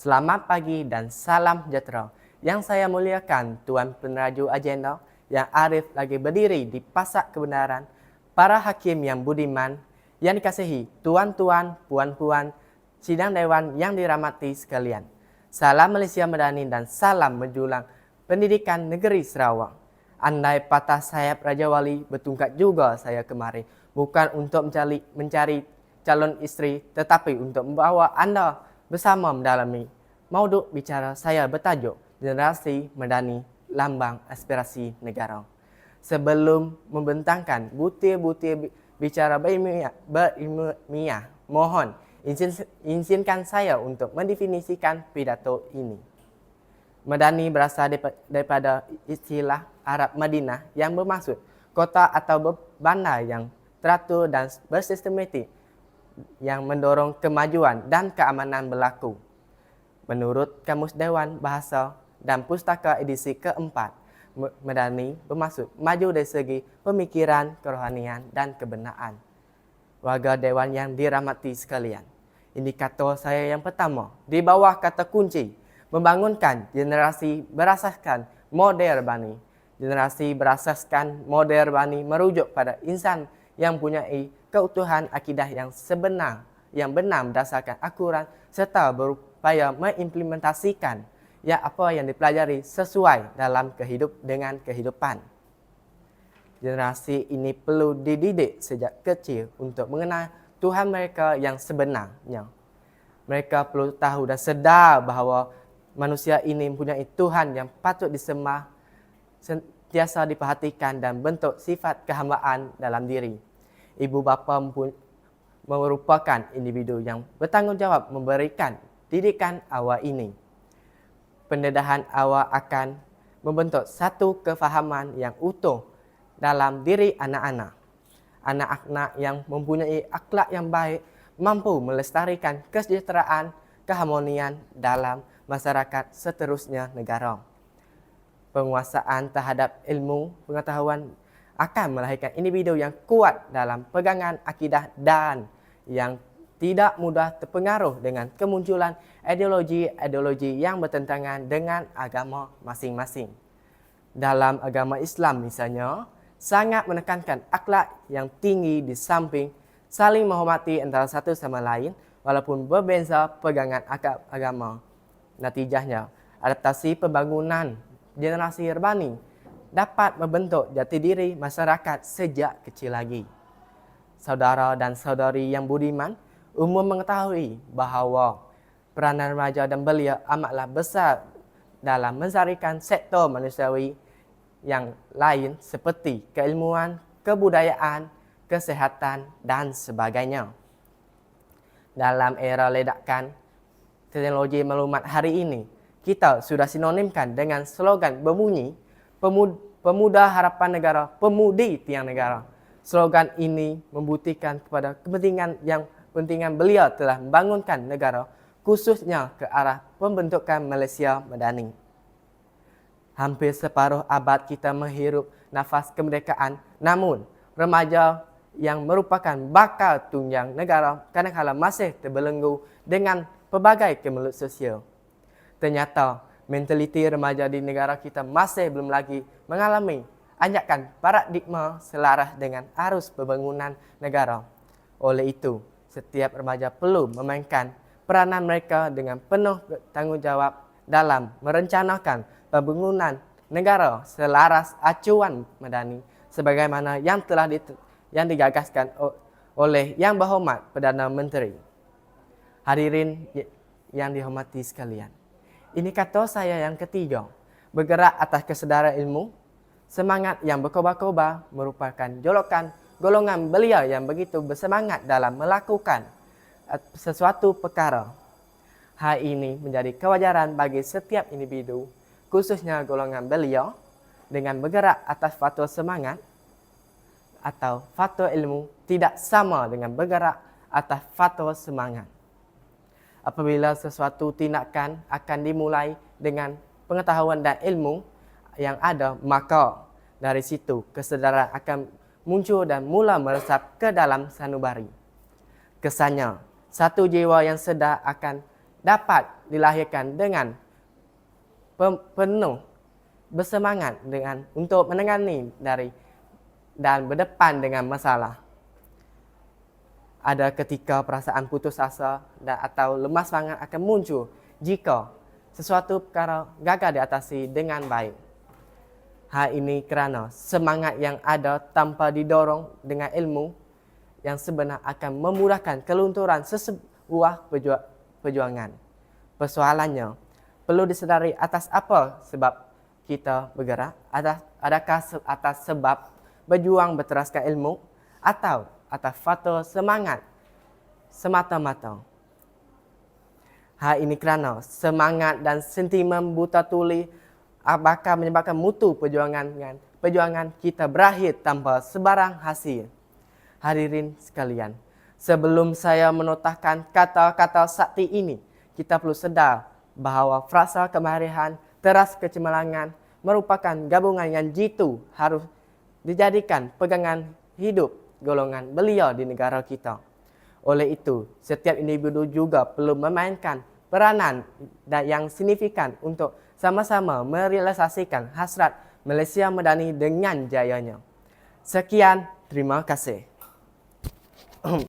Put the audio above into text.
Selamat pagi dan salam sejahtera. Yang saya muliakan Tuan Peneraju Agenda yang arif lagi berdiri di pasak kebenaran, para hakim yang budiman, yang dikasihi tuan-tuan, puan-puan, sidang dewan yang dirahmati sekalian. Salam Malaysia Madani dan salam menjulang pendidikan negeri Sarawak. Andai patah sayap Raja Wali bertungkat juga saya kemari, bukan untuk mencari calon isteri, tetapi untuk membawa anda bersama mendalami mauduk bicara saya bertajuk Generasi Madani Lambang Aspirasi Negara. Sebelum membentangkan butir-butir bicara berilmiah, mohon izinkan saya untuk mendefinisikan pidato ini. Madani berasal daripada istilah Arab Madinah yang bermaksud kota atau bandar yang teratur dan bersistematik yang mendorong kemajuan dan keamanan berlaku. Menurut Kamus Dewan Bahasa dan Pustaka edisi keempat, Madani bermaksud maju dari segi pemikiran, kerohanian dan kebenaran. Warga Dewan yang dirahmati sekalian, indikator saya yang pertama, di bawah kata kunci, membangunkan generasi berasaskan model Bani. Generasi berasaskan model Bani merujuk pada insan yang mempunyai keutuhan akidah yang benar berdasarkan Al-Quran serta berupaya mengimplementasikan apa yang dipelajari sesuai dalam kehidupan. Generasi ini perlu dididik sejak kecil untuk mengenal Tuhan mereka yang sebenarnya. Mereka perlu tahu dan sedar bahawa manusia ini mempunyai Tuhan yang patut disembah, sentiasa diperhatikan dan bentuk sifat kehambaan dalam diri. Ibu bapa merupakan individu yang bertanggungjawab memberikan didikan awal ini. Pendedahan awal akan membentuk satu kefahaman yang utuh dalam diri anak-anak. Anak-anak yang mempunyai akhlak yang baik mampu melestarikan kesejahteraan, keharmonian dalam masyarakat seterusnya negara. Penguasaan terhadap ilmu pengetahuan akan melahirkan individu yang kuat dalam pegangan akidah dan yang tidak mudah terpengaruh dengan kemunculan ideologi-ideologi yang bertentangan dengan agama masing-masing. Dalam agama Islam misalnya, sangat menekankan akhlak yang tinggi di samping saling menghormati antara satu sama lain walaupun berbeza pegangan agama. Natijahnya, adaptasi pembangunan generasi Rabbani dapat membentuk jati diri masyarakat sejak kecil lagi. Saudara dan saudari yang budiman umum mengetahui bahawa peranan remaja dan belia amatlah besar dalam melestarikan sektor manusiawi yang lain seperti keilmuan, kebudayaan, kesihatan dan sebagainya. Dalam era ledakan teknologi maklumat hari ini, kita sudah sinonimkan dengan slogan berbunyi Pemuda Harapan Negara, Pemudi Tiang Negara. Slogan ini membuktikan kepada kepentingan belia telah membangunkan negara, khususnya ke arah pembentukan Malaysia Madani. Hampir separuh abad kita menghirup nafas kemerdekaan, namun remaja yang merupakan bakal tunjang negara kadang-kadang masih terbelenggu dengan pelbagai kemelut sosial. Ternyata mentaliti remaja di negara kita masih belum lagi mengalami anjakan paradigma selaras dengan arus pembangunan negara. Oleh itu, setiap remaja perlu memainkan peranan mereka dengan penuh tanggungjawab dalam merencanakan pembangunan negara selaras acuan Madani sebagaimana yang telah digagaskan oleh Yang Berhormat Perdana Menteri. Hadirin yang dihormati sekalian, indikator saya yang ketiga, bergerak atas kesedaran ilmu. Semangat yang berkobar-kobar merupakan jolokan golongan belia yang begitu bersemangat dalam melakukan sesuatu perkara. Hal ini menjadi kewajaran bagi setiap individu, khususnya golongan belia, dengan bergerak atas faktor semangat atau faktor ilmu tidak sama dengan bergerak atas faktor semangat. Apabila sesuatu tindakan akan dimulai dengan pengetahuan dan ilmu yang ada, maka dari situ kesedaran akan muncul dan mula meresap ke dalam sanubari. Kesannya, satu jiwa yang sedar akan dapat dilahirkan dengan penuh bersemangat untuk menangani dan berdepan dengan masalah. Ada ketika perasaan putus asa atau lemah semangat akan muncul jika sesuatu perkara gagal diatasi dengan baik. Hal ini kerana semangat yang ada tanpa didorong dengan ilmu yang sebenar akan memudahkan kelunturan sesebuah perjuangan. Persoalannya, perlu disedari atas apa sebab kita bergerak? Adakah atas sebab berjuang berteraskan ilmu atau atas faktor semangat semata-mata? Hal ini kerana semangat dan sentimen buta tuli bakal menyebabkan mutu perjuangan kita berakhir tanpa sebarang hasil. Hadirin sekalian, sebelum saya menotahkan kata-kata sakti ini, kita perlu sedar bahawa frasa kemarihan teras kecemerlangan merupakan gabungan yang jitu harus dijadikan pegangan hidup golongan belia di negara kita. Oleh itu, setiap individu juga perlu memainkan peranan yang signifikan untuk sama-sama merealisasikan hasrat Malaysia Madani dengan jayanya. Sekian, terima kasih.